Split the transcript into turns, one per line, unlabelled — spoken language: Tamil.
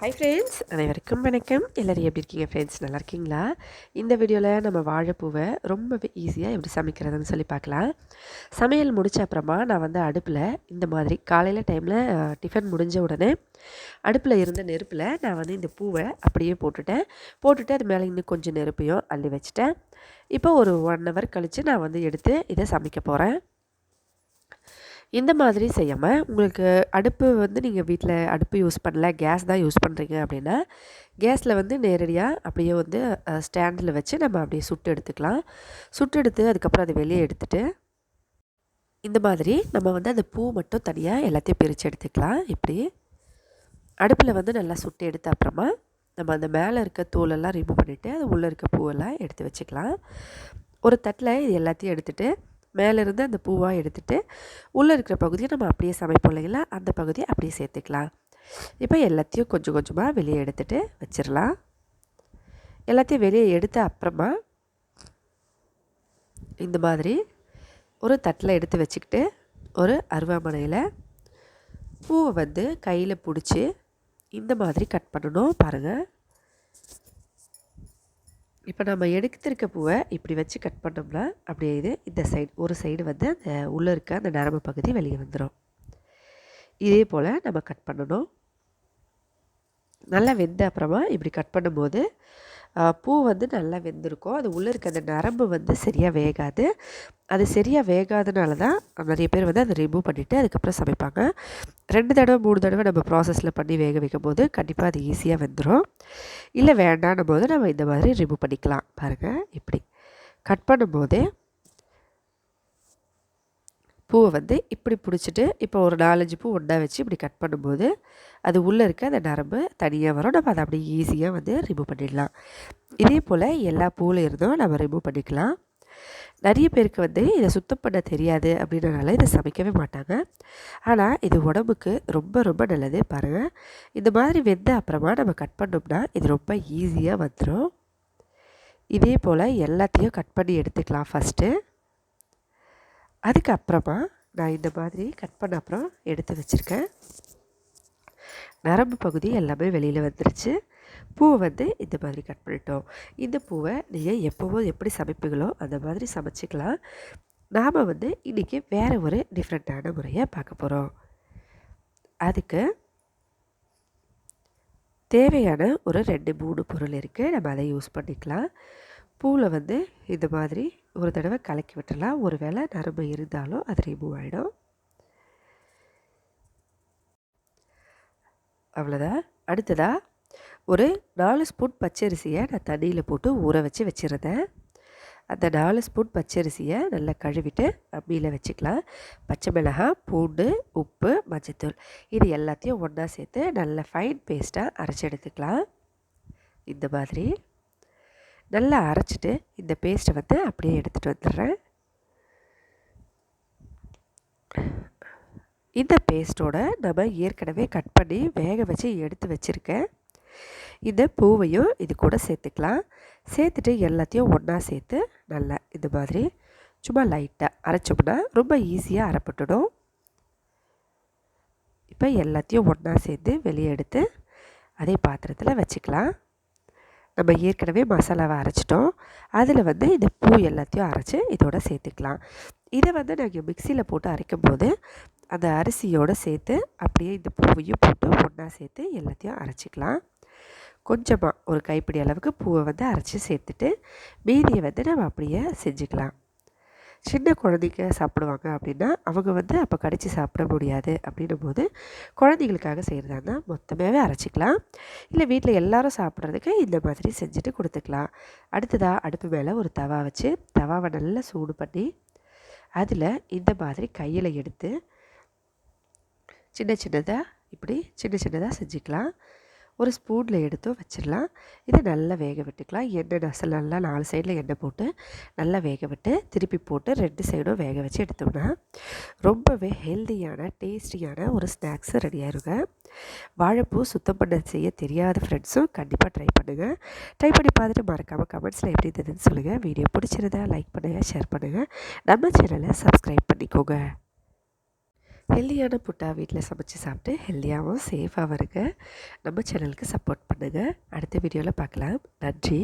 ஹாய் ஃப்ரெண்ட்ஸ், அனைவருக்கும் வணக்கம். எல்லோரும் எப்படி இருக்கீங்க ஃப்ரெண்ட்ஸ்? நல்லா இருக்கீங்களா? இந்த வீடியோவில் நம்ம வாழைப்பூவை ரொம்பவே ஈஸியாக எப்படி சமைக்கிறதுன்னு சொல்லி பார்க்கலாம். சமையல் முடித்த அப்புறமா நான் அடுப்பில் இந்த மாதிரி காலையில் டைமில் டிஃபன் முடிஞ்ச உடனே அடுப்பில் இருந்த நெருப்பில் நான் இந்த பூவை அப்படியே போட்டுட்டு அது மேலே இன்னும் கொஞ்சம் நெருப்பையும் அள்ளி வச்சுட்டேன். இப்போ ஒரு 1 ஹவர் கழித்து நான் எடுத்து இதை சமைக்க போகிறேன். இந்த மாதிரி செய்யாமல் உங்களுக்கு அடுப்பு நீங்கள் வீட்டில் அடுப்பு யூஸ் பண்ணல, கேஸ் தான் யூஸ் பண்ணுறீங்க அப்படின்னா கேஸில் நேரடியாக அப்படியே ஸ்டாண்டில் வச்சு நம்ம அப்படியே சுட்டு எடுத்துக்கலாம். சுட்டு எடுத்து அதுக்கப்புறம் அதை வெளியே எடுத்துகிட்டு இந்த மாதிரி நம்ம அந்த பூ மட்டும் தனியாக எல்லாத்தையும் பிரித்து எடுத்துக்கலாம். இப்படி அடுப்பில் நல்லா சுட்டு எடுத்த அப்புறமா நம்ம அந்த மேலே இருக்க தோலெல்லாம் ரிமூவ் பண்ணிவிட்டு அது உள்ளே இருக்க பூவெல்லாம் எடுத்து வச்சுக்கலாம். ஒரு தட்டில் இது எல்லாத்தையும் எடுத்துகிட்டு மேலேருந்து அந்த பூவாக எடுத்துகிட்டு உள்ளே இருக்கிற பகுதியை நம்ம அப்படியே சமைப்போம் இல்லைங்களா, அந்த பகுதியை அப்படியே சேர்த்துக்கலாம். இப்போ எல்லாத்தையும் கொஞ்சம் கொஞ்சமாக வெளியே எடுத்துகிட்டு வச்சிடலாம். எல்லாத்தையும் வெளியே எடுத்த அப்புறமா இந்த மாதிரி ஒரு தட்டில் எடுத்து வச்சுக்கிட்டு ஒரு அருவாமனையில் பூவை கையில் பிடிச்சி இந்த மாதிரி கட் பண்ணணும். பாருங்கள், இப்போ நம்ம எடுத்திருக்க பூவை இப்படி வச்சு கட் பண்ணோம்னா அப்படியே இந்த சைடு ஒரு சைடு அந்த உள்ளே இருக்க அந்த நரம்பு பகுதி வெளியே வந்துடும். இதே போல் நம்ம கட் பண்ணணும். நல்லா வெந்த அப்புறமா இப்படி கட் பண்ணும்போது பூ நல்லா வெந்திருக்கும். அது உள்ளே இருக்க அந்த நரம்பு சரியாக வேகாது. அது சரியாக வேகாதனால தான் நிறைய பேர் அதை ரிமூவ் பண்ணிவிட்டு அதுக்கப்புறம் சமைப்பாங்க. 2 தடவை 3 தடவை நம்ம ப்ராசஸில் பண்ணி வேக வைக்கும் போது கண்டிப்பாக அது ஈஸியாக வெந்துடும். இல்லை வேண்டான்னும் போது நம்ம இந்த மாதிரி ரிமூவ் பண்ணிக்கலாம். பாருங்கள், இப்படி கட் பண்ணும்போதே பூவை இப்படி பிடிச்சிட்டு இப்போ ஒரு 4-5 பூ ஒன்றா வச்சு இப்படி கட் பண்ணும்போது அது உள்ளே இருக்க அந்த நரம்பு தனியாக வரும். நம்ம அதை அப்படியே ஈஸியாக ரிமூவ் பண்ணிடலாம். இதே போல் எல்லா பூவில் இருந்தும் நம்ம ரிமூவ் பண்ணிக்கலாம். நிறைய பேருக்கு இதை சுத்தம் பண்ண தெரியாது அப்படின்றனால இதை சமைக்கவே மாட்டாங்க. ஆனால் இது உடம்புக்கு ரொம்ப ரொம்ப நல்லது. பாருங்கள், இந்த மாதிரி வெந்த அப்புறமா நம்ம கட் பண்ணோம்னா இது ரொம்ப ஈஸியாக வந்துடும். இதே போல் எல்லாத்தையும் கட் பண்ணி எடுத்துக்கலாம் ஃபஸ்ட்டு. அதுக்கப்புறமா நான் இந்த மாதிரி கட் பண்ண அப்புறம் எடுத்து வச்சுருக்கேன். நரம்பு பகுதி எல்லாமே வெளியில் வந்துருச்சு. பூவை இந்த மாதிரி கட் பண்ணிட்டோம். இந்த பூவை நீங்கள் எப்போவும் எப்படி சமைப்பீங்களோ அந்த மாதிரி சமைச்சிக்கலாம். நாம் இன்றைக்கி வேறு ஒரு டிஃப்ரெண்ட்டான முறையை பார்க்க போகிறோம். அதுக்கு தேவையான ஒரு 2-3 பொருள் இருக்குது. நம்ம அதை யூஸ் பண்ணிக்கலாம். பூவில் இந்த மாதிரி ஒரு தடவை கலக்கி விட்டுடலாம். ஒரு வேளை நரம்பு இருந்தாலும் அது ரிமூவ் ஆகிடும். அவ்வளோதான். அடுத்ததாக ஒரு 4 ஸ்பூன் பச்சரிசியை நான் தண்ணியில் போட்டு ஊற வச்சு வச்சுருந்தேன். அந்த 4 ஸ்பூன் பச்சரிசியை நல்லா கழுவிட்டு அம்மியில் வச்சுக்கலாம். பச்சை மிளகாய், பூண்டு, உப்பு, மஞ்சத்தூள் இது எல்லாத்தையும் ஒன்றா சேர்த்து நல்லா ஃபைன் பேஸ்ட்டாக அரைச்சி எடுத்துக்கலாம். இந்த மாதிரி நல்லா அரைச்சிட்டு இந்த பேஸ்ட்டை அப்படியே எடுத்துகிட்டு வந்துடுறேன். இந்த பேஸ்ட்டோட நம்ம ஏற்கனவே கட் பண்ணி வேக வச்சு எடுத்து வச்சுருக்கேன் இந்த பூவையும் இது கூட சேர்த்துக்கலாம். சேர்த்துட்டு எல்லாத்தையும் ஒன்றா சேர்த்து நல்லா இந்த மாதிரி சும்மா லைட்டாக அரைச்சோம்னா ரொம்ப ஈஸியாக அரைப்பட்டுடும். இப்போ எல்லாத்தையும் ஒன்றா சேர்த்து வெளியே எடுத்து அதே பாத்திரத்தில் வச்சுக்கலாம். நம்ம ஏற்கனவே மசாலாவை அரைச்சிட்டோம். அதில் இந்த பூ எல்லாத்தையும் அரைச்சி இதோட சேர்த்துக்கலாம். இதை நாங்கள் மிக்சியில் போட்டு அரைக்கும்போது அந்த அரிசியோடு சேர்த்து அப்படியே இந்த பூவையும் போட்டு ஒன்றா சேர்த்து எல்லாத்தையும் அரைச்சிக்கலாம். கொஞ்சமாக ஒரு கைப்பிடி அளவுக்கு பூவை அரைச்சி சேர்த்துட்டு மீதியை நம்ம அப்படியே செஞ்சுக்கலாம். சின்ன குழந்தைங்க சாப்பிடுவாங்க அப்படின்னா அவங்க அப்போ கடித்து சாப்பிட முடியாது அப்படின்னும் போது குழந்தைங்களுக்காக செய்கிறதா இருந்தால் மொத்தமாகவே அரைச்சிக்கலாம். இல்லை வீட்டில் எல்லோரும் சாப்பிட்றதுக்கு இந்த மாதிரி செஞ்சுட்டு கொடுத்துக்கலாம். அடுத்ததாக அடுப்பு மேலே ஒரு தவா வச்சு தவாவை நல்லா சூடு பண்ணி அதில் இந்த மாதிரி கையில் எடுத்து சின்ன சின்னதாக செஞ்சுக்கலாம். ஒரு ஸ்பூனில் எடுத்தும் வச்சிடலாம். இதை நல்லா வேக விட்டுக்கலாம். எண்ணெய் நசல் நல்லா 4 சைடில் எண்ணெய் போட்டு நல்லா வேக விட்டு திருப்பி போட்டு 2 சைடும் வேக வச்சு எடுத்தோம்னா ரொம்பவே ஹெல்த்தியான டேஸ்டியான ஒரு ஸ்நாக்ஸ் ரெடி ஆயிருங்க. வாழைப்பூ சுத்தம் பண்ண செய்ய தெரியாத ஃப்ரெண்ட்ஸும் கண்டிப்பாக ட்ரை பண்ணுங்கள். ட்ரை பண்ணி பார்த்துட்டு மறக்காமல் கமெண்ட்ஸில் எப்படி இருந்ததுன்னு சொல்லுங்கள். வீடியோ பிடிச்சிருந்தா லைக் பண்ணுங்கள், ஷேர் பண்ணுங்கள். நம்ம சேனலை சப்ஸ்கிரைப் பண்ணிக்கோங்க. ஹெல்தியான ஃபுட்டாக வீட்டில் சமைச்சு சாப்பிட்டு ஹெல்தியாகவும் சேஃபாகவும் இருங்க. நம்ம சேனலுக்கு சப்போர்ட் பண்ணுங்கள். அடுத்த வீடியோவில் பார்க்கலாம். நன்றி.